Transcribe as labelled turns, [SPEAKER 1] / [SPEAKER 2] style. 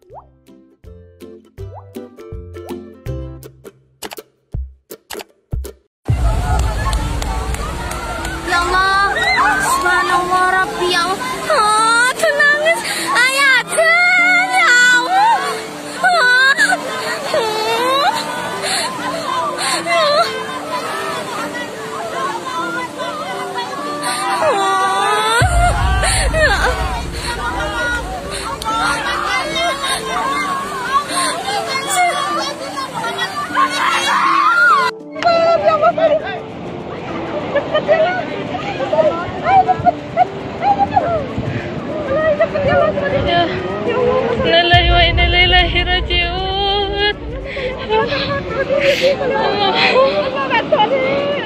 [SPEAKER 1] Ya Allah, subhanallah Rabbi, ya Allah. Oh, tenangis, ayah, ya Allah.
[SPEAKER 2] Innalillahi wa inna ilaihi raji'un. Allah.